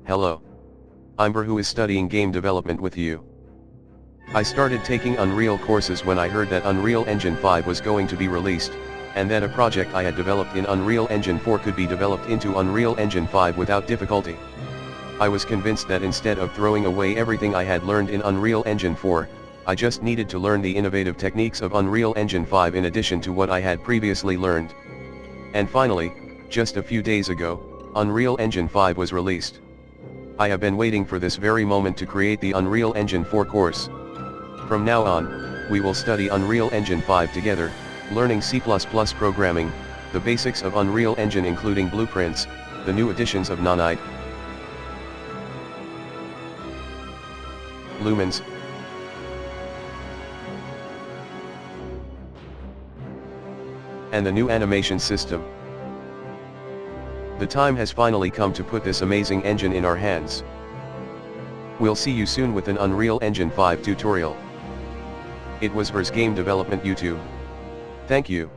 Hello. I'm Ber, who is studying game development with you. I started taking Unreal courses when I heard that Unreal Engine 5 was going to be released, and that a project I had developed in Unreal Engine 4 could be developed into Unreal Engine 5 without difficulty. I was convinced that instead of throwing away everything I had learned in Unreal Engine 4, I just needed to learn the innovative techniques of Unreal Engine 5 in addition to what I had previously learned. And finally, just a few days ago, Unreal Engine 5 was released. I have been waiting for this very moment to create the Unreal Engine 4 course. From now on, we will study Unreal Engine 5 together, learning C++ programming, the basics of Unreal Engine including blueprints, the new additions of Nanite, lumens, and the new animation system. The time has finally come to put this amazing engine in our hands. We'll see you soon with an Unreal Engine 5 tutorial. It was Ber's Game Development YouTube. Thank you.